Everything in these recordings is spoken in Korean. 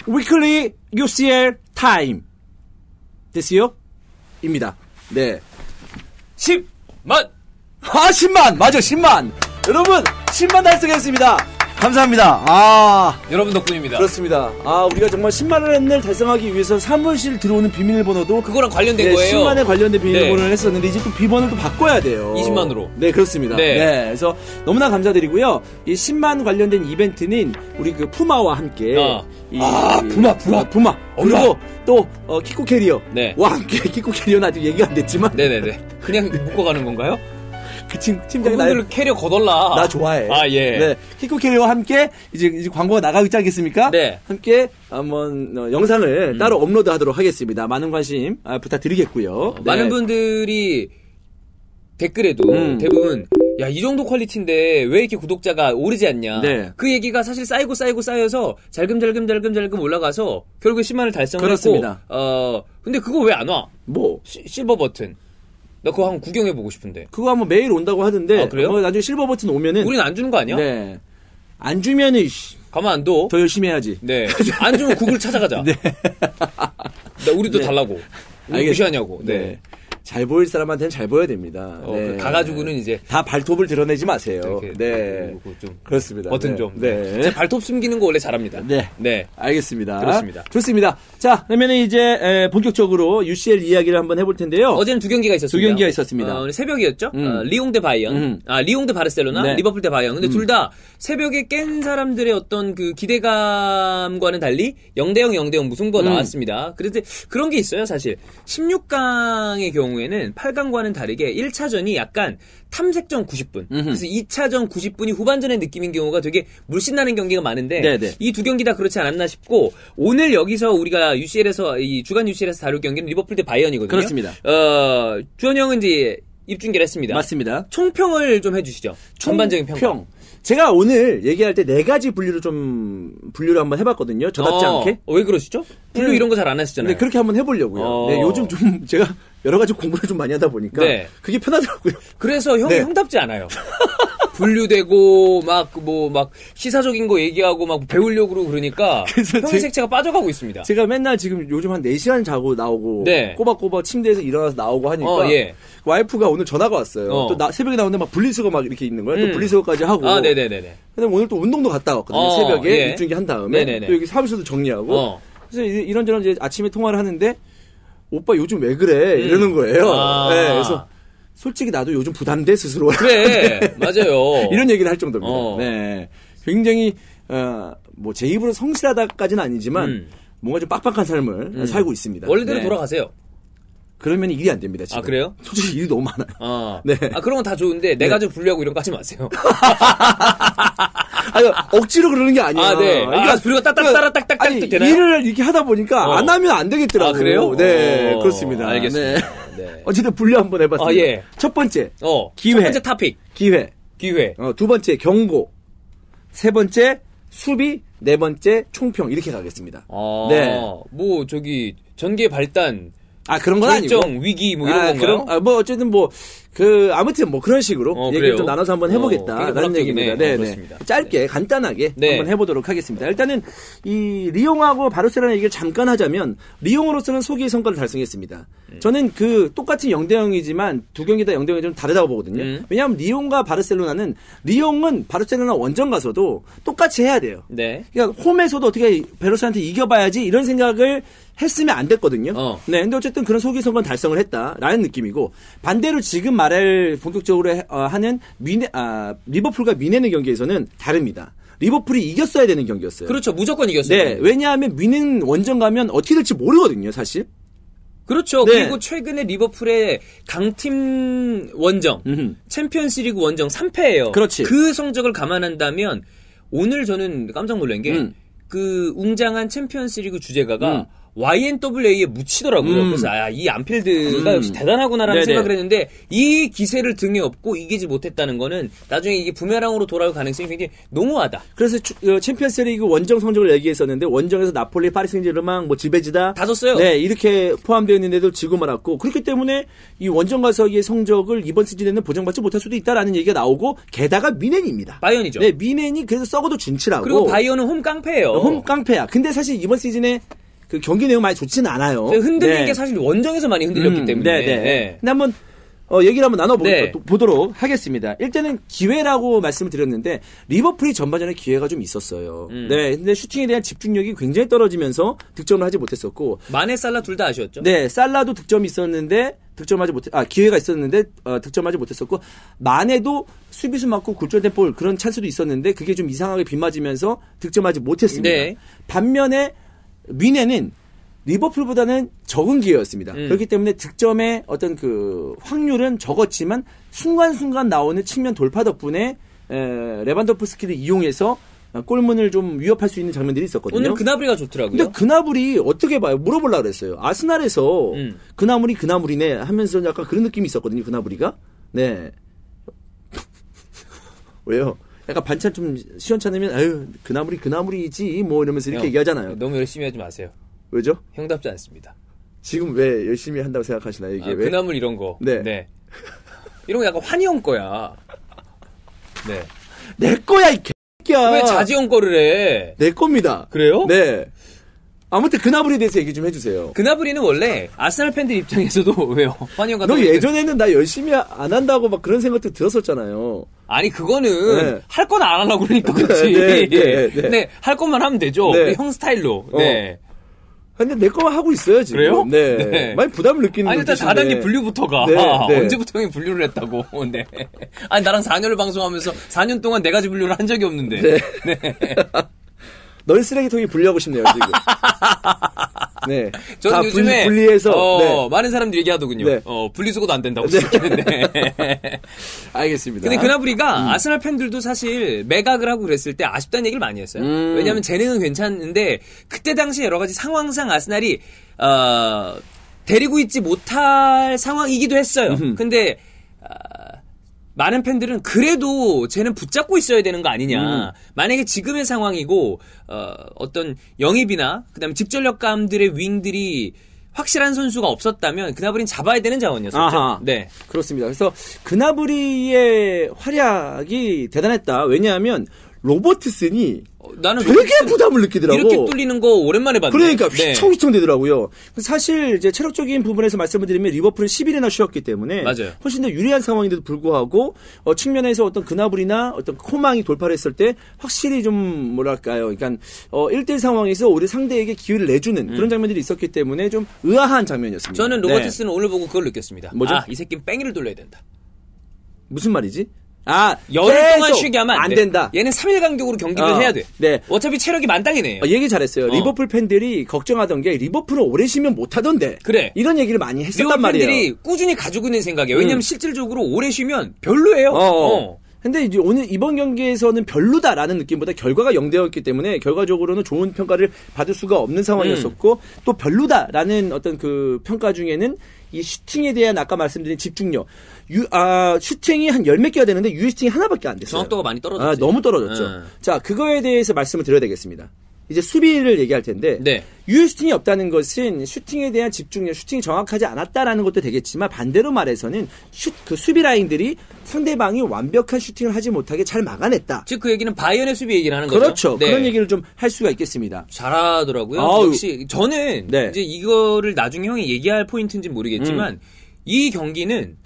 위클리 UCL 타임 됐어요? 입니다. 네. 10만! 10만! 맞아, 10만! 여러분, 10만 달성했습니다. 감사합니다. 여러분 덕분입니다. 그렇습니다. 우리가 정말 10만원을 달성하기 위해서 사무실 들어오는 비밀번호도 그거랑 관련된 거예요. 10만에 관련된 비밀번호를 했었는데 이제 또 비번을 또 바꿔야 돼요. 20만으로. 네, 그렇습니다. 네. 그래서 너무나 감사드리고요. 이 10만 관련된 이벤트는 우리 그 푸마와 함께 푸마. 그리고 또 키코 캐리어와 함께 키코 캐리어는 아직 얘기가 안 됐지만 네네네. 그냥 묶어가는 건가요? 그 팀장이 그분들 캐리어 거덜나. 나 좋아해. 예. 네. 키코 캐리어와 함께 이제 광고가 나가지 않겠습니까? 네. 함께 한번 영상을 따로 업로드하도록 하겠습니다. 많은 관심 부탁드리겠고요. 네. 많은 분들이 댓글에도 대부분 야, 이 정도 퀄리티인데 왜 이렇게 구독자가 오르지 않냐. 네. 그 얘기가 사실 쌓여서 잘금 올라가서 결국에 10만을 달성을 그렇습니다. 했고 근데 그거 왜 안 와? 뭐 실버 버튼. 나 그거 한번 구경해보고 싶은데. 그거 한번 매일 온다고 하던데. 그래요? 나중에 실버 버튼 오면은. 우리는 안 주는 거 아니야? 네. 안 주면은, 가만 안 둬. 더 열심히 해야지. 네. 안 주면 구글 찾아가자. 네. 우리도 달라고. 우리 무시하냐고. 네. 잘 보일 사람한테는 잘 보여야 됩니다. 네. 가가지고는 이제. 다 발톱을 드러내지 마세요. 네. 좀 그렇습니다. 버튼 네. 좀. 네. 제 발톱 숨기는 거 원래 잘합니다. 네. 네. 알겠습니다. 그렇습니다. 좋습니다. 자, 그러면은 이제, 본격적으로 UCL 이야기를 한번 해볼 텐데요. 어제는 두 경기가 있었습니다. 두 경기가 있었습니다. 오늘 새벽이었죠? 리옹 대 바이언. 리옹 대 바르셀로나, 네. 리버풀 대 바이언. 근데 둘 다 새벽에 깬 사람들의 어떤 그 기대감과는 달리 0대0 무승부가 나왔습니다. 그래서 그런 게 있어요, 사실. 16강의 경우에는 8강과는 다르게 1차전이 약간 탐색전 90분. 그래서 2차전 90분이 후반전의 느낌인 경우가 되게 물씬나는 경기가 많은데 이 두 경기 다 그렇지 않았나 싶고 오늘 여기서 우리가 UCL에서 이 주간 UCL에서 다룰 경기는 리버풀 대 바이언이거든요. 그렇습니다. 주원 형은 이제 입중계를 했습니다. 맞습니다. 총평을 좀 해주시죠. 전반적인 평. 제가 오늘 얘기할 때 4가지 분류를 한번 해봤거든요. 저답지 않게. 왜 그러시죠? 분류 이런 거 잘 안 하시잖아요. 네, 그렇게 한번 해보려고요. 네, 요즘 좀 제가 여러 가지 공부를 좀 많이 하다 보니까 그게 편하더라고요. 그래서 형이 형답지 않아요. 분류되고 막 시사적인 거 얘기하고 막 배우려고 그러고 그러니까 형의 색채가 빠져가고 있습니다. 제가 맨날 지금 요즘 한 4시간 자고 나오고 꼬박꼬박 침대에서 일어나서 나오고 하니까 와이프가 오늘 전화가 왔어요. 또 새벽에 나오는데 막 분리수거 막 이렇게 있는 거예요. 또 분리수거까지 하고. 네네네네. 근데 오늘 또 운동도 갔다 왔거든요. 새벽에 입중계 한 다음에 또 여기 사무실도 정리하고. 그래서 이런저런 이제 아침에 통화를 하는데 오빠 요즘 왜 그래 이러는 거예요. 네, 그래서 솔직히 나도 요즘 부담돼 스스로. 그래 맞아요. 이런 얘기를 할 정도입니다. 네, 굉장히 뭐 제 입으로 성실하다까지는 아니지만 뭔가 좀 빡빡한 삶을 살고 있습니다. 원래대로 돌아가세요. 그러면 일이 안 됩니다. 지금. 그래요? 솔직히 일이 너무 많아요. 네. 그런 건 다 좋은데 내가 좀 분류하고 이런 거 하지 마세요. 아니, 억지로 그러는 게 아니야. 네. 분류가 딱딱딱딱딱 되나요? 일을 이렇게 하다 보니까 안 하면 안 되겠더라고요. 그래요? 네, 그렇습니다. 알겠습니다. 네. 어쨌든 분류 한번 해봤습니다. 첫 번째, 기회. 첫 번째 토픽. 기회. 두 번째, 경고. 세 번째, 수비. 네 번째, 총평. 이렇게 가겠습니다. 네. 뭐, 전개 발단. 그런 건 아니고. 결정, 위기, 뭐 이런 건가요? 어쨌든 아무튼 그런 식으로 얘기를 좀 나눠서 한번 해보겠다라는 얘기입니다. 네, 그렇습니다. 짧게, 간단하게 한번 해보도록 하겠습니다. 일단은 이 리옹하고 바르셀로나 얘기를 잠깐 하자면 리옹으로서는 소기의 성과를 달성했습니다. 저는 똑같은 0대0이지만 두 경기 다 0대0이 좀 다르다고 보거든요. 왜냐하면 리옹과 바르셀로나는 리옹은 바르셀로나 원정 가서도 똑같이 해야 돼요. 네. 그러니까 홈에서도 어떻게 베르사한테 이겨봐야지 이런 생각을 했으면 안 됐거든요. 네, 근데 어쨌든 그런 소기 성과는 달성을 했다라는 느낌이고 반대로 지금 말할 본격적으로 하는 리버풀과 미네는 경기에서는 다릅니다. 리버풀이 이겼어야 되는 경기였어요. 그렇죠, 무조건 이겼어요. 네, 왜냐하면 미넨 원정 가면 어떻게 될지 모르거든요, 사실. 그렇죠. 그리고 최근에 리버풀의 강팀 원정, 챔피언스리그 원정 3패예요. 그렇지. 그 성적을 감안한다면 오늘 저는 깜짝 놀란 게 그 웅장한 챔피언스리그 주제가가 YNWA에 묻히더라고요. 그래서 이 안필드가 역시 대단하구나라는 생각을 했는데 이 기세를 등에 업고 이기지 못했다는 거는 나중에 이게 부메랑으로 돌아올 가능성이 굉장히 농후하다. 그래서 챔피언스리그 원정 성적을 얘기했었는데 원정에서 나폴리, 파리 생제르맹, 뭐 지베지다 다 졌어요. 네, 이렇게 포함되어 있는데도 지고 말았고 그렇기 때문에 이 원정 가서의 성적을 이번 시즌에는 보장받지 못할 수도 있다라는 얘기가 나오고 게다가 미넨입니다. 바이언이죠. 네, 미넨이 그래서 썩어도 진치라고. 그리고 바이언은 홈 깡패예요. 홈 깡패야. 근데 사실 이번 시즌에 그 경기 내용 많이 좋지는 않아요. 흔들린 네. 게 사실 원정에서 많이 흔들렸기 때문에. 네. 근데 한번 얘기를 한번 나눠보도록 하겠습니다. 일단은 기회라고 말씀을 드렸는데 리버풀이 전반전에 기회가 좀 있었어요. 네, 근데 슈팅에 대한 집중력이 굉장히 떨어지면서 득점을 하지 못했었고 마네, 살라 둘 다 아쉬웠죠. 네, 살라도 득점이 있었는데 기회가 있었는데 득점하지 못했었고 마네도 수비수 맞고 굴절된 볼 그런 찬스도 있었는데 그게 좀 이상하게 빗맞으면서 득점하지 못했습니다. 네. 반면에 미네는 리버풀보다는 적은 기회였습니다. 그렇기 때문에 득점의 어떤 그 확률은 적었지만 순간순간 나오는 측면 돌파 덕분에 레반도프스키를 이용해서 골문을 좀 위협할 수 있는 장면들이 있었거든요. 오늘 그나브리가 좋더라고요. 근데 그나브리 어떻게 봐요? 물어보려고 그랬어요. 아스날에서 그나브리네 하면서 약간 그런 느낌이 있었거든요. 그나브리가. 네. 왜요? 약간 반찬 좀 시원찮으면 아유 그나물이지 뭐 이러면서 이렇게 얘기하잖아요. 너무 열심히 하지 마세요. 왜죠? 형답지 않습니다. 지금 왜 열심히 한다고 생각하시나요? 이게 왜? 그나물 이런 거. 네. 이런 거 약간 환희형 거야. 네. 내 거야 이 개새끼야. 왜 자지형 거를 해? 내 겁니다. 그래요? 네. 아무튼 그나브리에 대해서 얘기 좀 해주세요. 그나브리는 원래 아스날 팬들 입장에서도 왜요? 환희형 같은 너 예전에는 나 열심히 안 한다고 막 그런 생각도 들었었잖아요. 아니 그거는 할 건 안 하려고 그러니까 그렇지. 네. 할 것만 하면 되죠. 네. 형 스타일로. 네. 근데 내 거만 하고 있어요 지금. 그래요? 네. 많이 부담을 느끼는. 아니 일단 4단계 분류부터가 언제부터 형이 분류를 했다고. 네. 아니 나랑 4년을 방송하면서 4년 동안 4가지 분류를 한 적이 없는데. 네. 널 쓰레기통에 분리하고 싶네요 지금. 네. 저는 요즘에 분리해서 많은 사람들이 얘기하더군요. 네. 분리수거도 안 된다고 생각했는데. 알겠습니다. 근데 그나브리가 아스날 팬들도 사실 매각을 하고 그랬을 때 아쉽다는 얘기를 많이 했어요. 왜냐하면 재능은 괜찮은데 그때 당시 여러 가지 상황상 아스날이 데리고 있지 못할 상황이기도 했어요. 근데 많은 팬들은 그래도 쟤는 붙잡고 있어야 되는 거 아니냐. 만약에 지금의 상황이고 어떤 영입이나 그다음에 집전력감들의 윙들이 확실한 선수가 없었다면 그나브리는 잡아야 되는 자원이었었죠. 아하, 네, 그렇습니다. 그래서 그나브리의 활약이 대단했다. 왜냐하면 로버트슨이 나는 되게 부담을 느끼더라고. 이렇게 뚫리는 거 오랜만에 봤네. 그러니까 휘청휘청 되더라고요. 사실 이제 체력적인 부분에서 말씀을 드리면 리버풀은 10일이나 쉬었기 때문에 맞아요. 훨씬 더 유리한 상황인데도 불구하고 측면에서 어떤 그나브리나 어떤 코망이 돌파를 했을 때 확실히 좀 뭐랄까요. 그러니까 1대1 상황에서 우리 상대에게 기회를 내주는 그런 장면들이 있었기 때문에 좀 의아한 장면이었습니다. 저는 로버트슨은 오늘 보고 그걸 느꼈습니다. 뭐죠? 이 새끼는 뺑이를 돌려야 된다. 무슨 말이지? 열흘 동안 쉬게 하면 안 된다. 얘는 3일 간격으로 경기를 해야 돼. 네. 어차피 체력이 만땅이네. 얘기 잘했어요. 리버풀 팬들이 걱정하던 게 리버풀은 오래 쉬면 못하던데. 그래. 이런 얘기를 많이 했었단 말이에요. 리버풀 팬들이 꾸준히 가지고 있는 생각이에요. 왜냐하면 실질적으로 오래 쉬면 별로예요. 근데 이제 이번 경기에서는 별로다라는 느낌보다 결과가 0대였기 때문에 결과적으로는 좋은 평가를 받을 수가 없는 상황이었었고 또 별로다라는 어떤 그 평가 중에는 이 슈팅에 대한 아까 말씀드린 집중력. 슈팅이 한 10몇 개가 되는데 유효슈팅이 하나밖에 안 됐어요. 정확도가 많이 떨어졌죠. 너무 떨어졌죠. 자, 그거에 대해서 말씀을 드려야 되겠습니다. 이제 수비를 얘기할 텐데 유효슈팅이 없다는 것은 슈팅에 대한 집중력, 슈팅이 정확하지 않았다라는 것도 되겠지만 반대로 말해서는 그 수비 라인들이 상대방이 완벽한 슈팅을 하지 못하게 잘 막아냈다. 즉 그 얘기는 바이언의 수비 얘기를 하는 거죠. 그렇죠. 그런 얘기를 좀 할 수가 있겠습니다. 잘하더라고요. 역시 저는 이제 이거를 나중에 형이 얘기할 포인트인지는 모르겠지만 이 경기는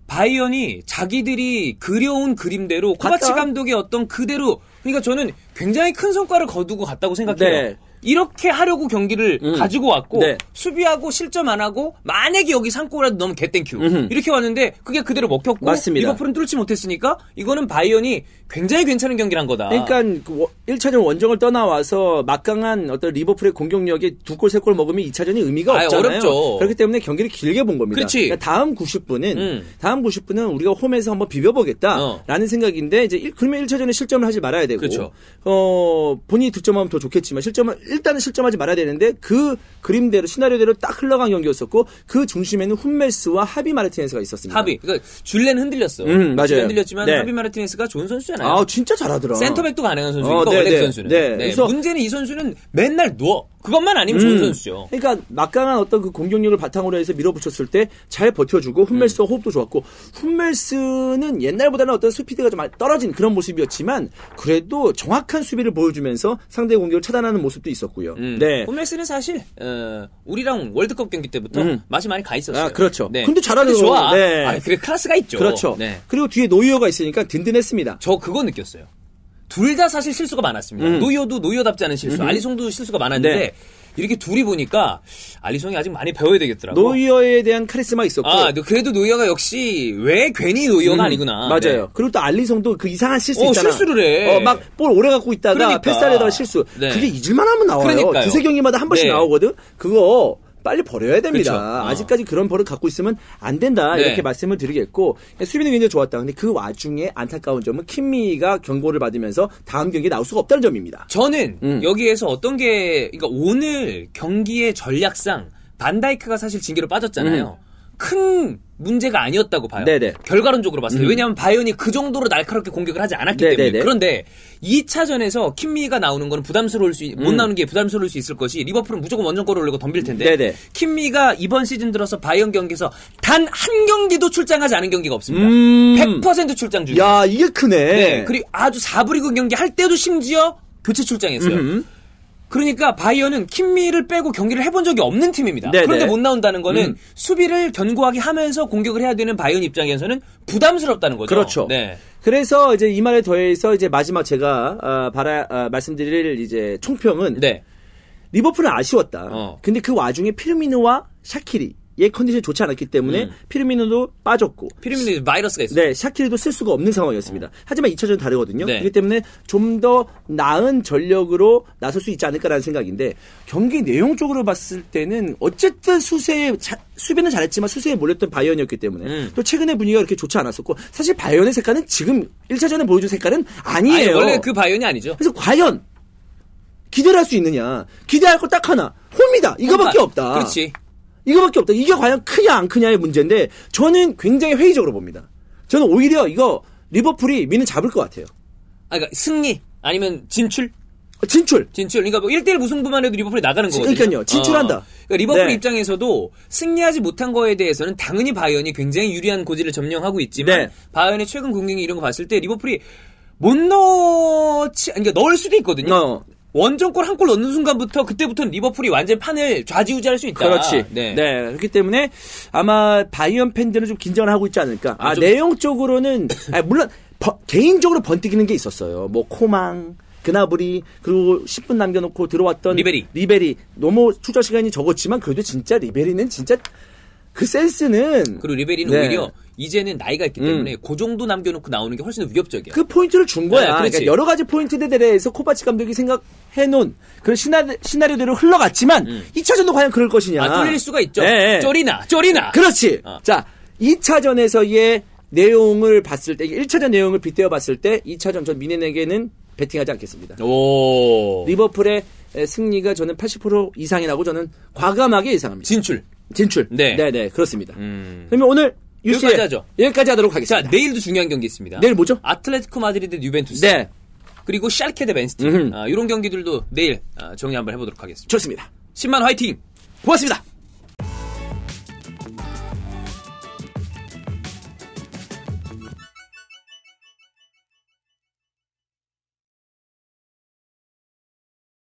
바이언이 자기들이 그려온 그림대로 코바치 감독의 어떤 그대로 그러니까 저는 굉장히 큰 성과를 거두고 갔다고 생각해요. 이렇게 하려고 경기를 가지고 왔고 수비하고 실점 안 하고 만약에 여기 3골이라도 넣으면 개땡큐 이렇게 왔는데 그게 그대로 먹혔고 맞습니다. 리버풀은 뚫지 못했으니까 이거는 바이언이 굉장히 괜찮은 경기를 한 거다. 그러니까 1차전 원정을 떠나와서 막강한 어떤 리버풀의 공격력에 2골, 3골 먹으면 2차전이 의미가 없잖아요. 어렵죠. 그렇기 때문에 경기를 길게 본 겁니다. 그렇지. 그러니까 다음 90분은 우리가 홈에서 한번 비벼보겠다라는 생각인데 이제 그러면 1차전에 실점을 하지 말아야 되고 그렇죠. 본인이 득점하면 더 좋겠지만 실점을 일단은 실점하지 말아야 되는데 그 그림대로 시나리오대로 딱 흘러간 경기였었고 그 중심에는 훈멜스와 하비 마르티네스가 있었습니다. 하비. 그러니까 줄레는 흔들렸어. 맞아요. 줄레 흔들렸지만 네. 하비 마르티네스가 좋은 선수잖아요. 아, 진짜 잘하더라. 센터백도 가능한 선수니까 원래 그 선수는. 네. 그래서 문제는 이 선수는 맨날 누워. 그것만 아니면 좋은 선수죠. 그러니까 막강한 어떤 그 공격력을 바탕으로 해서 밀어붙였을 때 잘 버텨주고 훈멜스와 호흡도 좋았고 훈멜스는 옛날보다는 어떤 스피드가 좀 떨어진 그런 모습이었지만 그래도 정확한 수비를 보여주면서 상대의 공격을 차단하는 모습도 있었고요. 네. 훈멜스는 사실 우리랑 월드컵 경기 때부터 맛이 많이 가 있었어요. 아, 그렇죠. 네. 근데 잘하더라고요. 좋아. 네. 아, 그래 클래스가 있죠. 그렇죠. 네. 그리고 뒤에 노이어가 있으니까 든든했습니다. 저 그거 느꼈어요. 둘 다 사실 실수가 많았습니다. 노이어도 노이어답지 않은 실수, 알리송도 실수가 많았는데 네. 이렇게 둘이 보니까 알리송이 아직 많이 배워야 되겠더라고. 노이어에 대한 카리스마 있었고. 그래도 노이어가 역시 왜 괜히 노이어가 아니구나. 맞아요. 네. 그리고 또 알리송도 그 이상한 실수 있잖아. 실수를 해. 막 볼 오래 갖고 있다가 그러니까. 패스하려다가 실수. 네. 그게 잊을만 하면 나와요. 그러니까요. 두세 경기마다 한 번씩 네. 나오거든. 그거 빨리 버려야 됩니다. 그렇죠. 아직까지 그런 버릇 갖고 있으면 안 된다. 네. 이렇게 말씀을 드리겠고 수비는 굉장히 좋았다. 근데 그 와중에 안타까운 점은 킴미가 경고를 받으면서 다음 경기에 나올 수가 없다는 점입니다. 저는 여기에서 어떤 게 그러니까 오늘 경기의 전략상 반다이크가 사실 징계로 빠졌잖아요. 큰 문제가 아니었다고 봐요. 네네. 결과론적으로 봤을 때. 왜냐하면 바이언이 그 정도로 날카롭게 공격을 하지 않았기 때문에. 그런데 2차전에서 킴미가 나오는 거는 못 나오는 게 부담스러울 수 있을 것이 리버풀은 무조건 원정골을 올리고 덤빌 텐데. 네네. 킴미가 이번 시즌 들어서 바이언 경기에서 단 한 경기도 출장하지 않은 경기가 없습니다. 100% 출장 중이에요. 야, 이게 크네. 네. 그리고 아주 4부 리그 경기 할 때도 심지어 교체 출장했어요. 그러니까 바이언은 킴미를 빼고 경기를 해본 적이 없는 팀입니다. 네네. 그런데 못 나온다는 거는 수비를 견고하게 하면서 공격을 해야 되는 바이언 입장에서는 부담스럽다는 거죠. 그렇죠. 네. 그래서 이제 이 말에 더해서 이제 마지막 제가 말씀드릴 이제 총평은 네. 리버풀은 아쉬웠다. 근데 그 와중에 피르미누와 샤키리 얘 컨디션이 좋지 않았기 때문에 피르미누도 빠졌고 피르미누 바이러스가 있어요. 네, 샤키리도 쓸 수가 없는 상황이었습니다. 하지만 2차전은 다르거든요. 네. 그렇기 때문에 좀 더 나은 전력으로 나설 수 있지 않을까라는 생각인데 경기 내용적으로 봤을 때는 어쨌든 수비는 잘했지만 수세에 몰렸던 바이언이었기 때문에 또 최근에 분위기가 그렇게 좋지 않았었고 사실 바이언의 색깔은 지금 1차전에 보여준 색깔은 아니에요. 아니, 원래 그 바이언이 아니죠. 그래서 과연 기대를 할 수 있느냐. 기대할 거 딱 하나. 홈이다. 이거밖에 없다. 그렇지. 이거밖에 없다. 이게 과연 크냐 안 크냐의 문제인데 저는 굉장히 회의적으로 봅니다. 저는 오히려 이거 리버풀이 미는 잡을 것 같아요. 그러니까 승리 아니면 진출? 진출. 그러니까 뭐 1대1 무승부만 해도 리버풀이 나가는 거거든요. 그러니까요. 진출한다. 그러니까 리버풀 네. 입장에서도 승리하지 못한 거에 대해서는 당연히 바이언이 굉장히 유리한 고지를 점령하고 있지만 네. 바이언의 최근 공격이 이런 거 봤을 때 리버풀이 못 넣지 그러니까 넣을 수도 있거든요. 원정골 한 골 넣는 순간부터 그때부터는 리버풀이 완전 판을 좌지우지할 수 있다. 그렇지. 네. 그렇기 때문에 아마 바이언 팬들은 좀 긴장을 하고 있지 않을까. 내용적으로는 물론 개인적으로 번뜩이는 게 있었어요. 뭐 코망, 그나브리 그리고 10분 남겨놓고 들어왔던 리베리 너무 출전 시간이 적었지만 그래도 진짜 리베리는 진짜 그 센스는 그리고 리베리는 오히려 이제는 나이가 있기 때문에 그 정도 남겨놓고 나오는 게 훨씬 더 위협적이야. 그 포인트를 준 거야. 네, 그러니까 여러 가지 포인트에 대해서 코바치 감독이 생각해놓은 그런 시나리오대로 흘러갔지만 2차전도 과연 그럴 것이냐. 뚫릴 수가 있죠. 네. 쫄이나. 그렇지. 자, 2차전에서의 내용을 봤을 때 1차전 내용을 빗대어 봤을 때 2차전 전 미넨에게는 베팅하지 않겠습니다. 리버풀의 승리가 저는 80% 이상이라고 저는 과감하게 예상합니다. 진출. 네. 그렇습니다. 그러면 오늘 여기까지 하도록 하겠습니다. 자, 내일도 중요한 경기 있습니다. 내일 뭐죠? 아틀레티코 마드리드 유벤투스. 네. 그리고 샬케 대 맨시티. 이런 경기들도 내일 정리 한번 해보도록 하겠습니다. 좋습니다. 10만 화이팅! 고맙습니다.